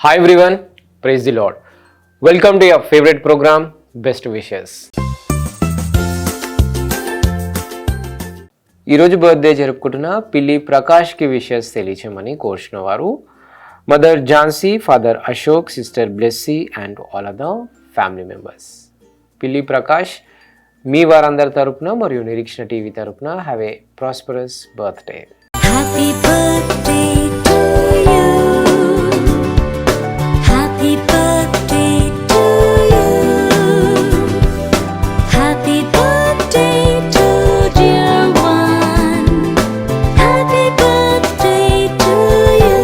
Hi everyone, praise the Lord. Welcome to your favorite program, Best Wishes. ఈరోజు birthday జరుపుకుంటున్న పిల్లి ప్రకాష్కి wishes తెలియచేయమని కోరుచున్న వారు mother Jhansi, father Ashok, sister Blessy and all other family members. పిల్లి ప్రకాష్ మీ వారందరి తరపున మరియు నిరీక్షణ టీవీ తరపున have a prosperous birthday. Happy birthday to you. Happy birthday to you. Happy birthday to dear one. Happy birthday to you.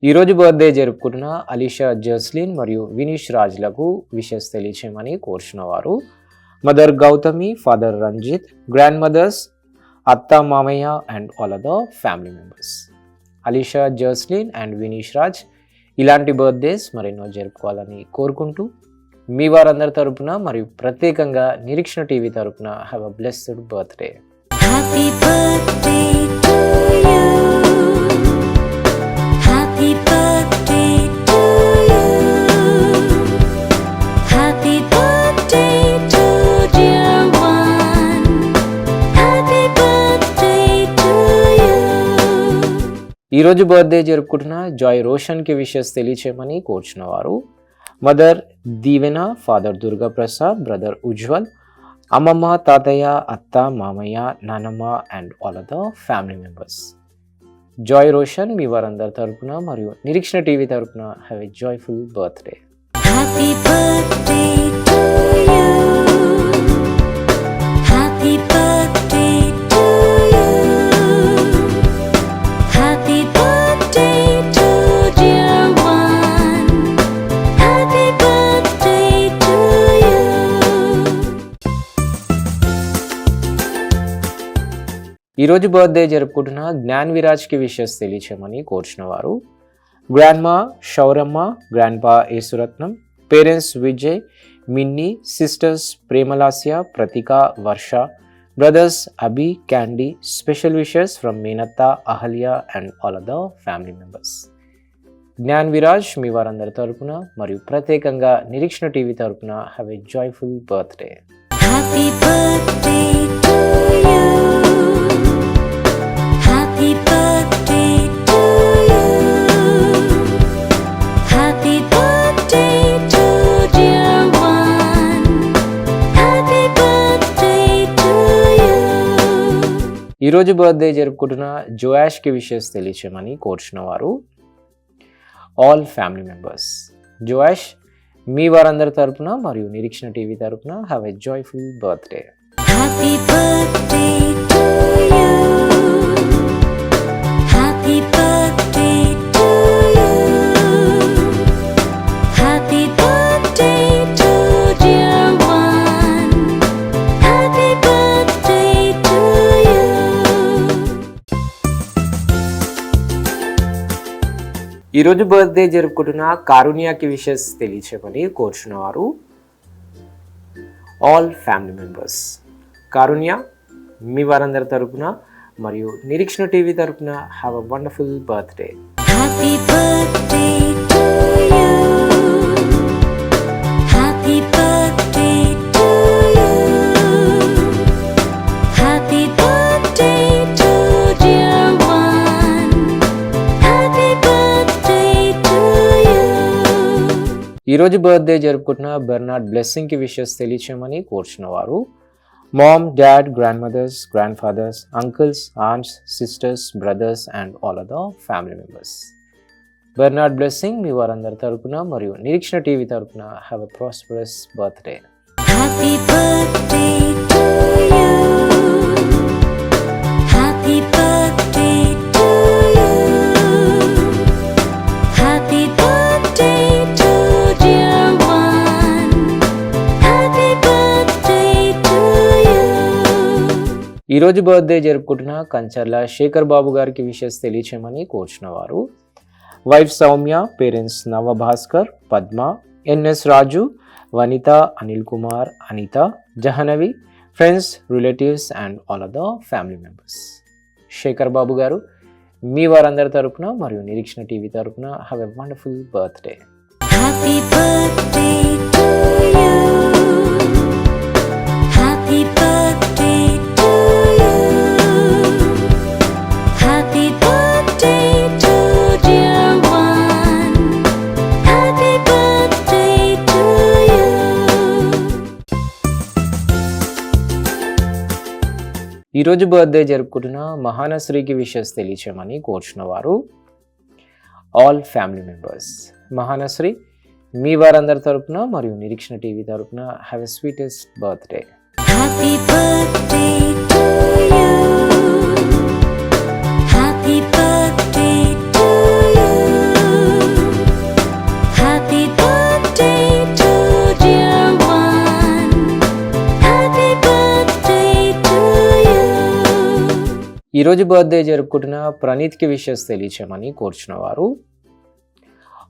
ఈరోజు birthday జరుపుకుంటున్న అలీషా జర్స్లిన్ మరియు Vineesh రాజ్లకు wishes తెలియచేయమని కోరుచున్న వారు mother Gautami, father Ranjith, grand mothers, అత్త మామయ్య and all other family members. Alisha Jerslin and Vinish Raj ఇలాంటి birthdays మరెన్నో జరుపుకోవాలని కోరుకుంటూ మీ వారందరి తరపున మరియు ప్రత్యేకంగా నిరీక్షణ టీవీ తరపున have a blessed birthday. Happy birthday to you. Happy birthday to you. Happy birthday to dear one. Happy birthday to you. ఈరోజు బర్త్డే జరుపుకుంటున్న జాయ్ రోషన్కి విషెస్ తెలియచేయమని కోరుచున్న వారు mother Deevena, father Durga Prasad, brother Ujwal, అమ్మమ్మ, తాతయ్య, అత్త, మామయ్య, నానమ్మ and all other family members. Joy Roshan మీ వారందరి తరపున మరియు నిరీక్షణ టీవీ తరపున have a joyful birthday. Happy birthday to you. Happy birthday to you. Happy birthday to dear one. Happy birthday to you. ఈరోజు బర్త్డే జరుపుకుంటున్న జ్ఞాన్ విరాజ్కి విషెస్ తెలియచేయమని కోరుచున్న వారు grandma Sauramma, grandpa Yesuratnam, parents Vijay, Minnie, sisters Premalasya, Prathika, Varsha, brothers Abhi, Candy. Special wishes from మీనత్త, Ahalya and all other family members. Gnan Viraj మీ వారందరి తరపున మరియు ప్రత్యేకంగా నిరీక్షణ టీవీ తరపున have a joyful birthday. Happy birthday to you. Happy birthday to you. Happy birthday to dear one. Happy birthday to you. ఈరోజు birthday జరుపుకుంటున్న జోయాష్కి wishes తెలియచేయమని కోరుచున్న వారు ఆల్ ఫ్యామిలీ మెంబర్స్. జోయాష్ మీ వారందరి తరపున మరియు నిరీక్షణ టీవీ తరపున have a joyful birthday. Happy birthday to you. Happy birthday to you. Happy birthday to dear one. Happy birthday to you. ఈరోజు బర్త్డే జరుపుకుంటున్న కారుణ్యకి విషెస్ తెలియచేయమని కోరుచున్న వారు ఆల్ ఫ్యామిలీ మెంబర్స్. కారుణ్య మీ వారందరి తరపున మరియు నిరీక్షణ టీవీ తరపున have a wonderful birthday. Happy birthday to you. Happy birthday to you. Happy birthday to dear one. Happy birthday to you. ఈరోజు బర్త్డే జరుపుకుంటున్న బెర్నార్డ్ బ్లెస్సింగ్కి విషెస్ తెలియచేయమని కోరుచున్న వారు mom, dad, grand mothers, grand fathers, uncles, aunts, sisters, brothers and all other family members. Bernard Blessing మీ వారందరి తరపున మరియు నిరీక్షణ టీవీ తరపున have a prosperous birthday. Happy birthday to you. Happy birthday to you. Happy birthday to dear one. Happy birthday to you. ఈరోజు birthday జరుపుకుంటున్న కంచర్ల శేఖర్ బాబు గారికి wishes తెలియచేయమని కోరుచున్న వారు wife Soumya, parents Navabhaskar, Padma, N S Raju, Vanitha, Anil Kumar, Anitha, Jahnavi, friends, relatives and all other family members. Shekhar Babu garu మీ వారందరి తరపున మరియు నిరీక్షణ టీవీ తరపున have a wonderful birthday. Happy birthday to you. Happy birthday to you. Happy birthday to dear one. Happy birthday to you. ఈరోజు birthday జరుపుకుంటున్న మహానశ్రీకి wishes తెలియచేయమని కోరుచున్న వారు ఆల్ ఫ్యామిలీ మెంబర్స్. మహానశ్రీ మీ వారందరి తరపున మరియు నిరీక్షణ టీవీ తరపున have a sweetest birthday. Happy birthday to you. Happy birthday to you. Happy birthday to dear one. Happy birthday to you. ఈరోజు బర్త్డే జరుపుకుంటున్న ప్రణీత్కి విషెస్ తెలియచేయమని కోరుచున్న వారు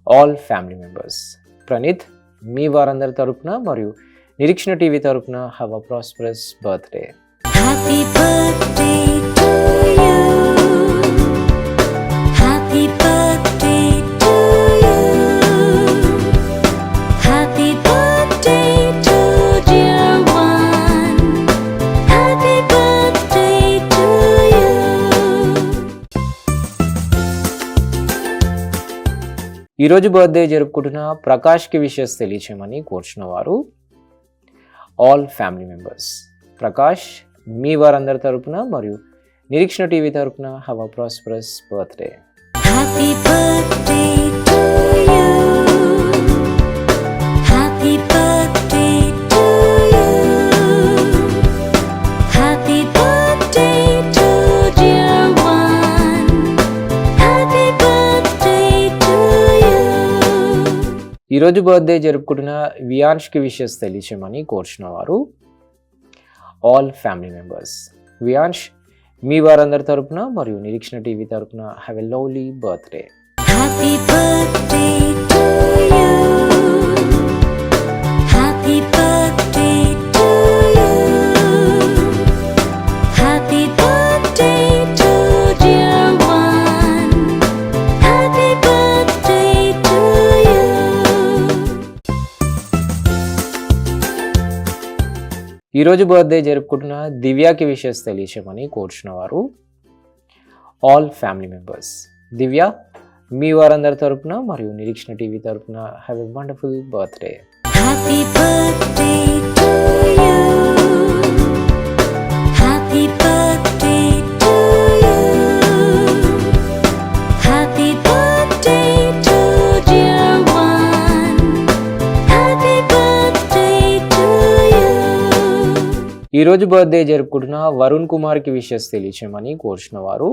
ఆల్ ఫ్యామిలీ మెంబర్స్. ప్రణీత్ మీ వారందరి తరపున మరియు నిరీక్షణ టీవీ తరపున have a prosperous birthday. Happy birthday to you. Happy birthday to you. Happy birthday to dear one. Happy birthday to you. ఈరోజు బర్త్డే జరుపుకుంటున్న ప్రకాష్కి విషెస్ తెలియచేయమని కోరుచున్న వారు ఆల్ ఫ్యామిలీ మెంబర్స్. ప్రకాష్ మీ వారందరి తరపున మరియు నిరీక్షణ టీవీ తరపున have a prosperous birthday. Happy birthday to you. Happy birthday to you. Happy birthday to dear one. Happy birthday to you. ఈరోజు బర్త్డే జరుపుకుంటున్న వియాన్ష్కి విషెస్ తెలియచేయమని కోరుచున్న వారు ఆల్ ఫ్యామిలీ మెంబర్స్. వియాన్ష్ మీ వారందరి తరపున మరియు నిరీక్షణ టీవీ తరపున have a lovely birthday. Happy birthday to you. Happy birthday to you. Happy birthday to dear one. Happy birthday to you. ఈరోజు బర్త్డే జరుపుకుంటున్న దివ్యాకి విషెస్ తెలియచేయమని కోరుచున్న వారు ఆల్ ఫ్యామిలీ మెంబర్స్. దివ్య మీ వారందరి తరపున మరియు నిరీక్షణ టీవీ తరపున have a wonderful birthday. Happy birthday to you. Happy birthday to you. Happy birthday to dear one. Happy birthday to you. ఈరోజు బర్త్డే జరుపుకుంటున్న వరుణ్ కుమార్కి విషెస్ తెలియచేయమని కోరుచున్న వారు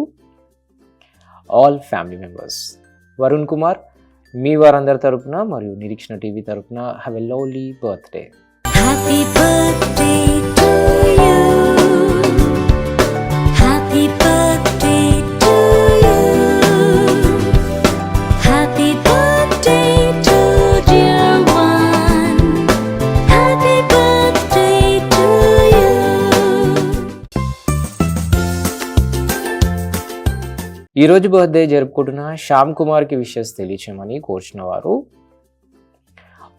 all family members. Varun Kumar మీ వారందరి తరపున మరియు నిరీక్షణ టీవీ తరపున have a lovely birthday. Happy birthday to you. Happy birthday to you. Happy birthday to dear one. Happy birthday to you. ఈరోజు బర్త్డే జరుపుకుంటున్న శ్యామ్ కుమార్కి విషెస్ తెలియచేయమని కోరుచున్న వారు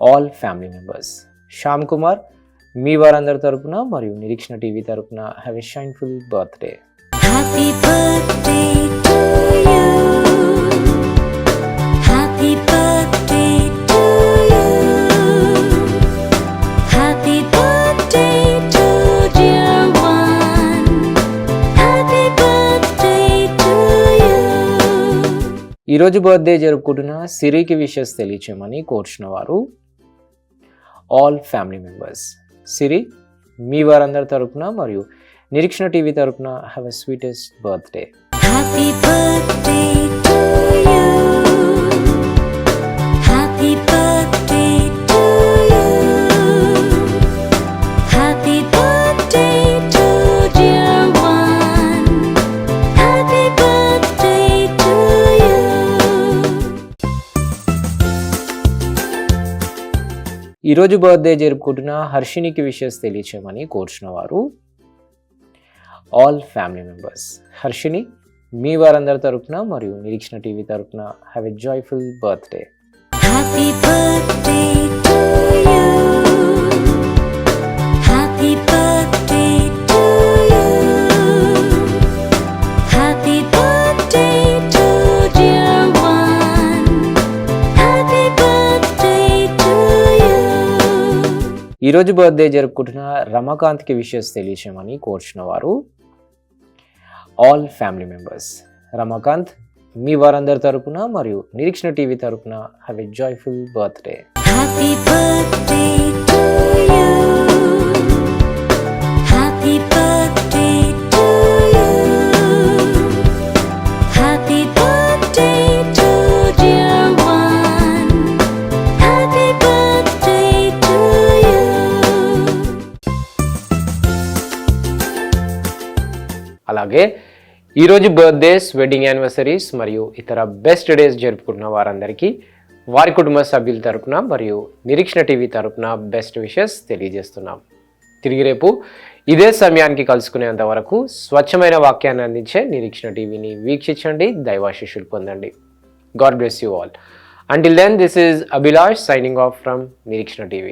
all family members. Shyam Kumar మీ వారందరి తరపున మరియు నిరీక్షణ టీవీ తరపున have a shineful birthday. Happy birthday to you. Happy birthday to you. Happy birthday to dear one. Happy birthday to you. ఈరోజు బర్త్డే జరుపుకుంటున్న సిరికి విషెస్ తెలియచేయమని కోరుచున్న వారు ఆల్ ఫ్యామిలీ మెంబర్స్. సిరి మీ వారందరి తరపున మరియు నిరీక్షణ టీవీ తరపున have a sweetest birthday. Happy birthday to you. Happy birthday to you. Happy birthday to dear one. Happy birthday to you. ఈరోజు బర్త్డే జరుపుకుంటున్న హర్షినికి విషెస్ తెలియచేయమని కోరుచున్న వారు ఆల్ ఫ్యామిలీ మెంబర్స్. హర్షిని మీ వారందరి తరపున మరియు నిరీక్షణ టీవీ తరపున have a joyful birthday. Happy birthday to you. Happy birthday to you. Happy birthday to dear one. Happy birthday to you. ఈరోజు బర్త్డే జరుపుకుంటున్న రమాకాంత్కి విషెస్ తెలియచేయమని కోరుచున్న వారు ఆల్ ఫ్యామిలీ మెంబర్స్. రమాకాంత్, మీ వారందరి తరపున మరియు నిరీక్షణ టీవీ తరపున have a joyful birthday. Happy birthday to you. Happy birthday to you. Happy birthday to dear one. Happy birthday to you. అలాగే ఈరోజు బర్త్డేస్, వెడ్డింగ్ యానివర్సరీస్ మరియు ఇతర బెస్ట్ డేస్ జరుపుకుంటున్న వారందరికీ వారి కుటుంబ సభ్యుల తరపున మరియు నిరీక్షణ టీవీ తరపున బెస్ట్ విషెస్ తెలియజేస్తున్నాం. తిరిగి రేపు ఇదే సమయానికి కలుసుకునేంత వరకు స్వచ్ఛమైన వాక్యాన్ని అందించే నిరీక్షణ టీవీని వీక్షించండి, దైవాశీస్సులు పొందండి. God bless you all. Until then, this is Abhilash signing off from Nirikshana TV.